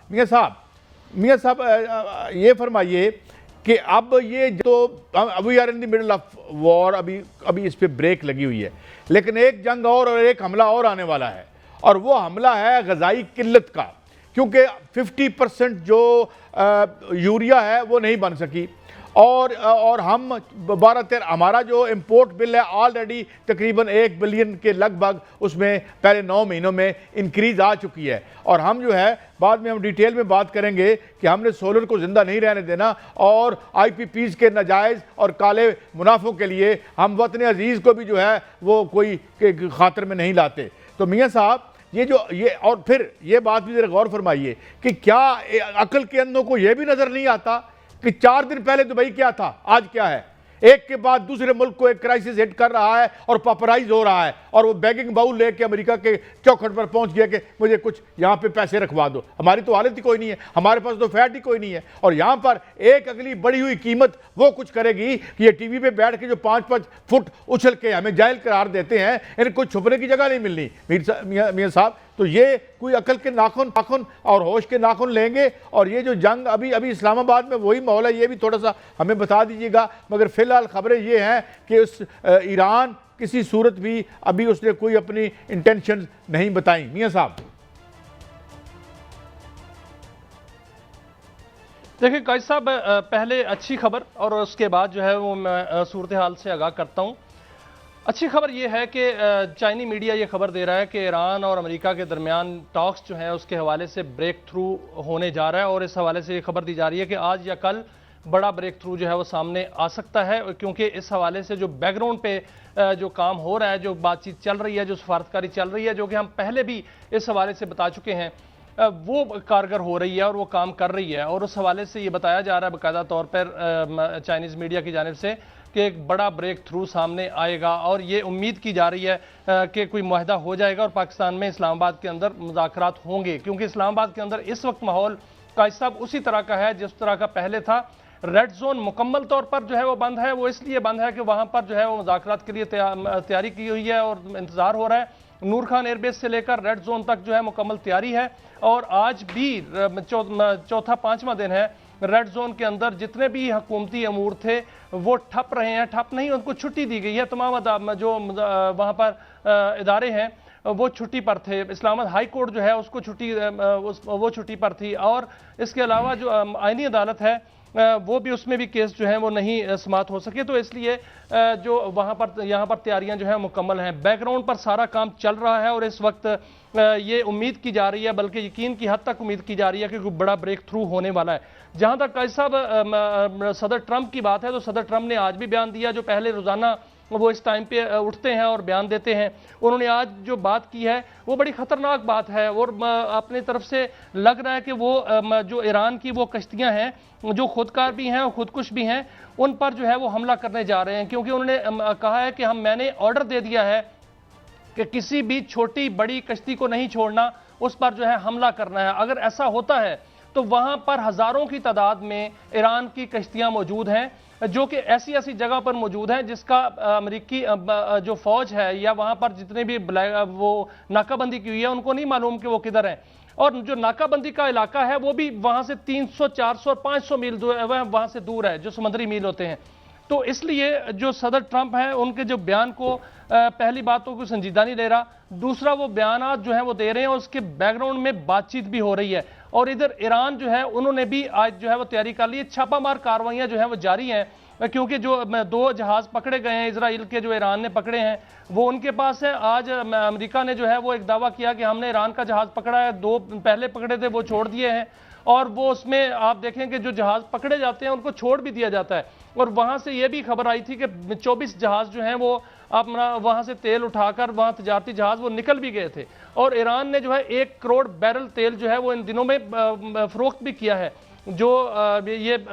मियाँ साहब ये फरमाइए कि अब ये तो we are in the middle of war, अभी इस पे ब्रेक लगी हुई है, लेकिन एक जंग और एक हमला और आने वाला है, और वो हमला है ग़ज़ाई किल्लत का, क्योंकि 50% जो यूरिया है वो नहीं बन सकी, और हम 12-13 हमारा जो इंपोर्ट बिल है ऑलरेडी तकरीबन 1 बिलियन के लगभग उसमें पहले 9 महीनों में इंक्रीज़ आ चुकी है। और हम जो है बाद में हम डिटेल में बात करेंगे कि हमने सोलर को ज़िंदा नहीं रहने देना, और IPPs के नाजायज़ और काले मुनाफों के लिए हम वतन अजीज़ को भी जो है वो कोई के खातिर में नहीं लाते। तो मियाँ साहब ये और फिर ये बात भी ज़रा गौर फरमाइए कि क्या अकल के अंधों को ये भी नज़र नहीं आता कि 4 दिन पहले दुबई क्या था, आज क्या है? एक के बाद दूसरे मुल्क को एक क्राइसिस हिट कर रहा है और पॉपराइज हो रहा है, और वो बैगिंग बाउल लेके अमेरिका के चौखट पर पहुंच गया कि मुझे कुछ यहाँ पे पैसे रखवा दो। हमारी तो हालत ही कोई नहीं है, हमारे पास तो फैट ही कोई नहीं है, और यहाँ पर एक अगली बढ़ी हुई कीमत वो कुछ करेगी कि ये टीवी पे बैठ के जो 5-5 फुट उछल के हमें जाहिल करार देते हैं, इनको छुपने की जगह नहीं मिलनी। मियाँ साहब, तो ये कोई अकल के नाखून और होश के नाखून लेंगे, और ये जो जंग अभी इस्लामाबाद में वही माहौल है, ये भी थोड़ा सा हमें बता दीजिएगा। मगर फिलहाल खबरें ये हैं कि उस ईरान किसी सूरत भी अभी उसने कोई अपनी इंटेंशन नहीं बताई। मियाँ साहब देखिए कायद साहब, पहले अच्छी खबर और उसके बाद जो है वो मैं सूरत हाल से आगाह करता हूँ। अच्छी खबर यह है कि चाइनी मीडिया ये खबर दे रहा है कि ईरान और अमेरिका के दरमियान टॉक्स जो है उसके हवाले से ब्रेक थ्रू होने जा रहा है, और इस हवाले से ये खबर दी जा रही है कि आज या कल बड़ा ब्रेक थ्रू जो है वो सामने आ सकता है, क्योंकि इस हवाले से जो बैकग्राउंड पे जो काम हो रहा है, जो बातचीत चल रही है, जो सफारतकारी चल रही है, जो कि हम पहले भी इस हवाले से बता चुके हैं, वो कारगर हो रही है और वो काम कर रही है। और उस हवाले से ये बताया जा रहा है बाकायदा तौर पर चाइनीज़ मीडिया की जानिब से कि एक बड़ा ब्रेक थ्रू सामने आएगा, और ये उम्मीद की जा रही है कि कोई मुआहदा हो जाएगा और पाकिस्तान में इस्लामाबाद के अंदर मुज़ाकरात होंगे, क्योंकि इस्लामाबाद के अंदर इस वक्त माहौल कायद साहब उसी तरह का है जिस तरह का पहले था। रेड जोन मुकम्मल तौर पर जो है वो बंद है, वो इसलिए बंद है कि वहाँ पर जो है वो मुज़ाकरात के लिए तैयारी की हुई है और इंतज़ार हो रहा है। नूर खान एयरबेस से लेकर रेड जोन तक जो है मुकम्मल तैयारी है, और आज भी चौथा 5वां दिन है। रेड जोन के अंदर जितने भी हुकूमती अमूर थे वो ठप रहे हैं, ठप नहीं, उनको छुट्टी दी गई है। तमाम जो वहाँ पर इदारे हैं वो छुट्टी पर थे। इस्लामाबाद हाई कोर्ट जो है उसको वो छुट्टी पर थी, और इसके अलावा जो आईनी अदालत है वो भी, उसमें भी केस जो है वो नहीं समाअत हो सके। तो इसलिए जो वहाँ पर यहाँ पर तैयारियाँ जो है मुकम्मल हैं, बैकग्राउंड पर सारा काम चल रहा है, और इस वक्त ये उम्मीद की जा रही है, बल्कि यकीन की हद तक उम्मीद की जा रही है कि बड़ा ब्रेक थ्रू होने वाला है। जहाँ तक कायद साहब सदर ट्रंप की बात है, तो सदर ट्रंप ने आज भी बयान दिया, जो पहले रोज़ाना वो इस टाइम पे उठते हैं और बयान देते हैं। उन्होंने आज जो बात की है वो बड़ी ख़तरनाक बात है, और अपनी तरफ से लग रहा है कि वो जो ईरान की वो कश्तियाँ हैं जो खुदकार भी हैं और खुदकुश भी हैं, उन पर जो है वो हमला करने जा रहे हैं, क्योंकि उन्होंने कहा है कि मैंने ऑर्डर दे दिया है कि किसी भी छोटी बड़ी कश्ती को नहीं छोड़ना, उस पर जो है हमला करना है। अगर ऐसा होता है तो वहाँ पर हज़ारों की तादाद में ईरान की कश्तियाँ मौजूद हैं, जो कि ऐसी जगह पर मौजूद हैं जिसका अमेरिकी जो फौज है या वहाँ पर जितने भी वो नाकाबंदी की हुई है उनको नहीं मालूम कि वो किधर हैं। और जो नाकाबंदी का इलाका है वो भी वहाँ से 300, 400 और 500 मील वहाँ से दूर है, जो समुद्री मील होते हैं। तो इसलिए जो सदर ट्रंप हैं उनके जो बयान को पहली बात तो कोई संजीदा नहीं ले रहा, दूसरा वो बयान जो है वो दे रहे हैं और उसके बैकग्राउंड में बातचीत भी हो रही है। और इधर ईरान जो है उन्होंने भी आज जो है वो तैयारी कर ली है, छापामार कार्रवाइयाँ जो है वो जारी हैं, क्योंकि जो 2 जहाज़ पकड़े गए हैं इसराइल के, जो ईरान ने पकड़े हैं वो उनके पास है। आज अमेरिका ने जो है वो एक दावा किया कि हमने ईरान का जहाज़ पकड़ा है, 2 पहले पकड़े थे वो छोड़ दिए हैं, और वो उसमें आप देखें कि जो जहाज़ पकड़े जाते हैं उनको छोड़ भी दिया जाता है। और वहाँ से ये भी खबर आई थी कि 24 जहाज़ जो हैं वो अपना वहाँ से तेल उठाकर, वहाँ तजारती जहाज़ वो निकल भी गए थे, और ईरान ने जो है 1 करोड़ बैरल तेल जो है वो इन दिनों में फ़रोख्त भी किया है, जो ये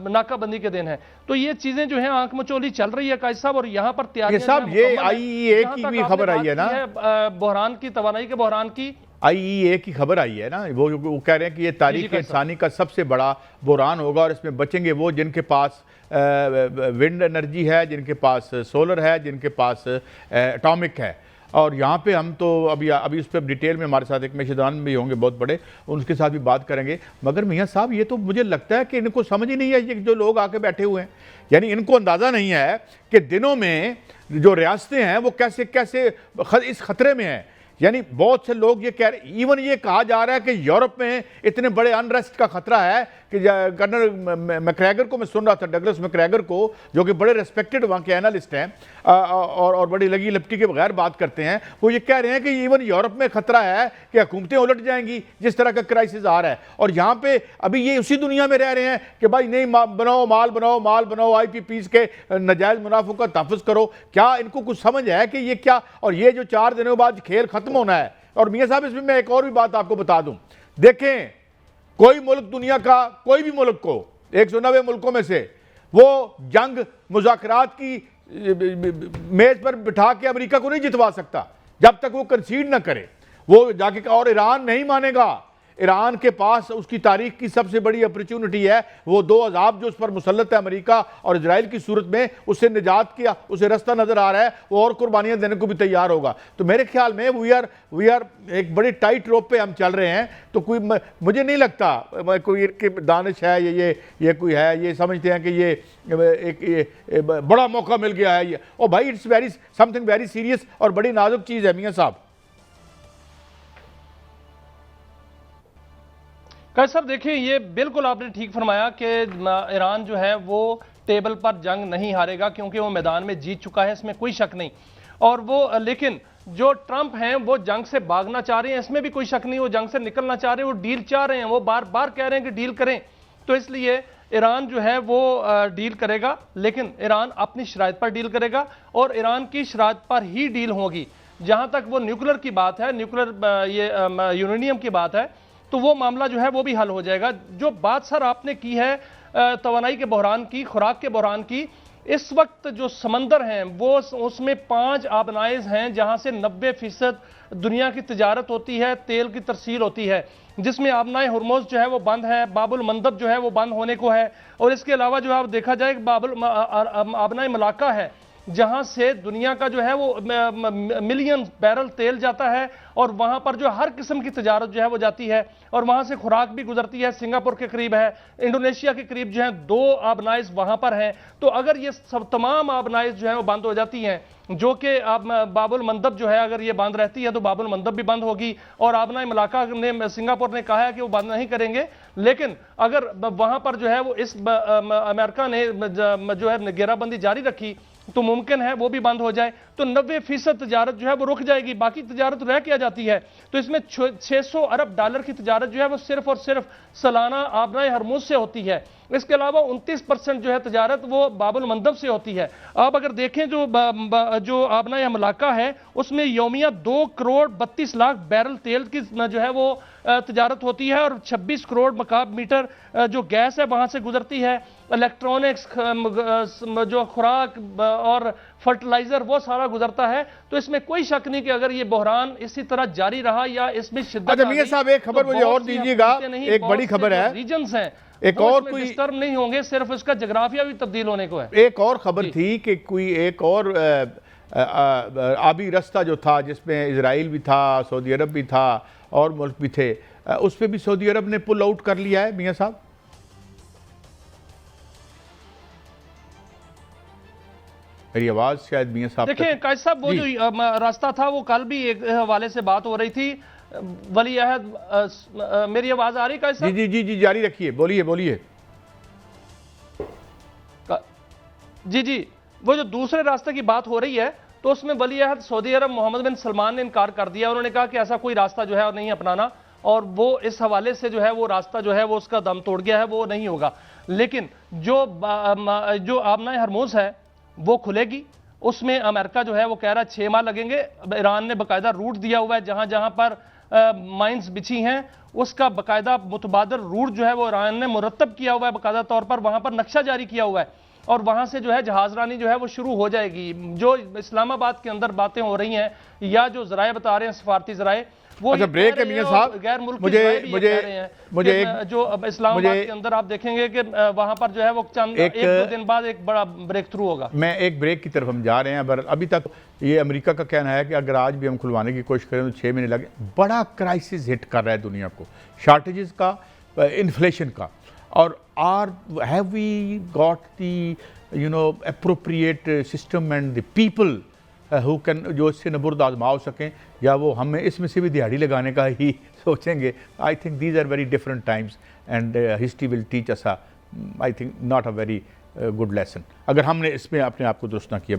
नाकाबंदी के दिन है। तो ये चीज़ें जो है आंख मचोली चल रही है कायद साहब, और यहाँ पर तैयारी साहब ये IEA की भी खबर आई है ना, बहरान की, तवानाई के बहरान की IEA की खबर आई है ना, वो कह रहे हैं कि ये तारीख इंसानी का सबसे बड़ा बुरान होगा, और इसमें बचेंगे वो जिनके पास विंड एनर्जी है, जिनके पास सोलर है, जिनके पास एटॉमिक है। और यहाँ पे हम तो अभी उस पर डिटेल में हमारे साथ एक मेशदान भी होंगे बहुत बड़े, उनके साथ भी बात करेंगे। मगर मियाँ साहब ये तो मुझे लगता है कि इनको समझ ही नहीं है, ये जो लोग आके बैठे हुए हैं, यानी इनको अंदाज़ा नहीं है कि दिनों में जो रियासतें हैं वो कैसे कैसे इस खतरे में हैं। यानी बहुत से लोग ये कह रहे, इवन ये कहा जा रहा है कि यूरोप में इतने बड़े अनरेस्ट का खतरा है कि कर्नल मैकग्रेगर को मैं सुन रहा था, डगलस मैकग्रेगर को, जो कि बड़े रेस्पेक्टेड वहाँ के एनालिस्ट हैं और बड़ी लगी लिपटी के बगैर बात करते हैं, वो ये कह रहे हैं कि इवन यूरोप में खतरा है कि हुकूमतें उलट जाएंगी जिस तरह का क्राइसिस आ रहा है। और यहाँ पे अभी ये उसी दुनिया में रह रहे हैं कि भाई नहीं बनाओ माल बनाओ IPPs के नाजायज़ मुनाफों का तहफ़्फ़ुज़ करो। क्या इनको कुछ समझ है कि ये क्या, और ये जो 4 दिनों बाद खेल खत्म होना है। और मियाँ साहब इसमें मैं एक और भी बात आपको बता दूं, देखें कोई मुल्क दुनिया का कोई भी मुल्क को 190 मुल्कों में से वो जंग मुज़ाकरात की मेज पर बिठा के अमेरिका को नहीं जितवा सकता जब तक वो कंसीड ना करे, वो जाके। और ईरान नहीं मानेगा। ईरान के पास उसकी तारीख की सबसे बड़ी अपॉर्चुनिटी है, वो 2 अज़ाब जो उस पर मुसल्लत है अमेरिका और इजराइल की सूरत में, उससे निजात किया, उसे रास्ता नजर आ रहा है, वो और कुर्बानियां देने को भी तैयार होगा। तो मेरे ख्याल में वी आर एक बड़ी टाइट रोप पे हम चल रहे हैं। तो कोई मुझे नहीं लगता कोई दानिश है ये कोई है, ये समझते हैं कि ये एक बड़ा मौका मिल गया है ये। और भाई इट्स समथिंग वेरी सीरियस और बड़ी नाजुक चीज़ है मियाँ साहब। कैसे साहब देखिए, ये बिल्कुल आपने ठीक फरमाया कि ईरान जो है वो टेबल पर जंग नहीं हारेगा, क्योंकि वो मैदान में जीत चुका है, इसमें कोई शक नहीं। और वो लेकिन जो ट्रंप हैं वो जंग से भागना चाह रहे हैं, इसमें भी कोई शक नहीं। वो जंग से निकलना चाह रहे हैं, वो डील चाह रहे हैं, वो बार बार कह रहे हैं कि डील करें। तो इसलिए ईरान जो है वो डील करेगा, लेकिन ईरान अपनी शराइत पर डील करेगा और ईरान की शराइत पर ही डील होगी। जहां तक वो न्यूक्लियर की बात है, न्यूक्लियर ये यूरेनियम की बात है, तो वो मामला जो है वो भी हल हो जाएगा। जो बात सर आपने की है तवानाई के बहरान की, खुराक के बहरान की, इस वक्त जो समंदर हैं वो उसमें 5 आबनाइज हैं जहां से 90% दुनिया की तिजारत होती है, तेल की तरसील होती है, जिसमें आबनाए हुर्मुज़ जो है वो बंद है, बाबुल मंदब जो है वो बंद होने को है। और इसके अलावा जो है आप देखा जाए आबनाए मलाका है, जहां से दुनिया का जो है वो मिलियन बैरल तेल जाता है और वहां पर जो हर किस्म की तिजारत जो है वो जाती है और वहां से खुराक भी गुजरती है। सिंगापुर के करीब है, इंडोनेशिया के करीब जो है 2 आबनाइज वहां पर हैं। तो अगर ये सब तमाम आबनाइज जो है वो बंद हो जाती हैं, जो कि बाबुल मंदब जो है अगर ये बंद रहती है तो बाबुल मंदब भी बंद होगी। और आबनाए मलाका ने सिंगापुर ने कहा है कि वो बंद नहीं करेंगे, लेकिन अगर वहां पर जो है वो इस अमेरिका ने जो है घेराबंदी जारी रखी तो मुमकिन है वो भी बंद हो जाए, तो 90% तजारत जो है वो रुक जाएगी, बाकी तजारत रह क्या जाती है। तो इसमें $600 अरब की तजारत जो है वो सिर्फ और सिर्फ सालाना आबनाए हरमुज से होती है। इसके अलावा 29% जो है तजारत वो बाबुल मंदब से होती है। आप अगर देखें जो आबनाए मलाका है उसमें यौमिया 2 करोड़ 32 लाख बैरल तेल की जो है वो तजारत होती है और 26 करोड़ मकाब मीटर जो गैस है वहां से गुजरती है। इलेक्ट्रॉनिक्स, जो खुराक और फर्टिलाइजर वो सारा गुजरता है। तो इसमें कोई शक नहीं कि अगर ये बहरान इसी तरह जारी रहा या इसमें शिद्दत। अच्छा मियां साहब एक खबर मुझे और दीजिएगा, एक बड़ी खबर है, रीजन्स हैं एक और कोई डिस्टर्ब नहीं होंगे, सिर्फ इसका जोग्राफिया भी तब्दील होने को है। एक और खबर थी कि कोई एक और आबी रास्ता जो था जिसमें इजराइल भी था, सऊदी अरब भी था और मुल्क भी थे, उस पर भी सऊदी अरब ने पुल आउट कर लिया है मियां साहब। मेरी आवाज शायद मियां साहब देखें कायद साहब, वो जो रास्ता था वो कल भी एक हवाले से बात हो रही थी। वली अहद, मेरी आवाज आ रही कायद साहब? जी जी जी जी जारी रखिए, बोलिए बोलिए। जी जी, वो जो दूसरे रास्ते की बात हो रही है तो उसमें वली अहद सऊदी अरब मोहम्मद बिन सलमान ने इनकार कर दिया। उन्होंने कहा कि ऐसा कोई रास्ता जो है नहीं अपनाना, और वो इस हवाले से जो है वो रास्ता जो है वो उसका दम तोड़ गया है, वो नहीं होगा। लेकिन जो आबनाए हरमुज है वो खुलेगी, उसमें अमेरिका जो है वो कह रहा है 6 माह लगेंगे। ईरान ने बाकायदा रूट दिया हुआ है, जहां जहां पर माइंस बिछी हैं उसका बाकायदा मुतबादल रूट जो है वो ईरान ने मुरतब किया हुआ है, बाकायदा तौर पर वहां पर नक्शा जारी किया हुआ है और वहां से जो है जहाजरानी जो है वो शुरू हो जाएगी। जो इस्लामाबाद के अंदर बातें हो रही हैं या जो जराए बता रहे हैं सफारती जराए, वो अच्छा ये ब्रेक कह है रहे मियां हैं साहब, और गैर मुल्की मुझे जराए भी ये मुझे कह रहे हैं मुझे कि एक जो अब इस्लामाबाद मुझे के अंदर आप देखेंगे कि वहां पर जो है वो चंद एक- 1-2 दिन बाद एक बड़ा ब्रेक थ्रू होगा। मैं एक ब्रेक की तरफ हम जा रहे हैं, पर अभी तक ये अमेरिका का कहना है कि अगर आज भी हम खुलवाने की कोशिश करें तो 6 महीने लगे। बड़ा क्राइसिस हिट कर रहा है दुनिया को, शॉर्टेजेस का, इन्फ्लेशन का, और have we got the appropriate system and the people who can, जो इससे नबुर्द आजमाव सकें, या वो हमें इसमें से भी दिहाड़ी लगाने का ही सोचेंगे। I think these are very different times and history will teach us I think not a very good lesson, अगर हमने इसमें अपने आप को दुरुस्त ना किया।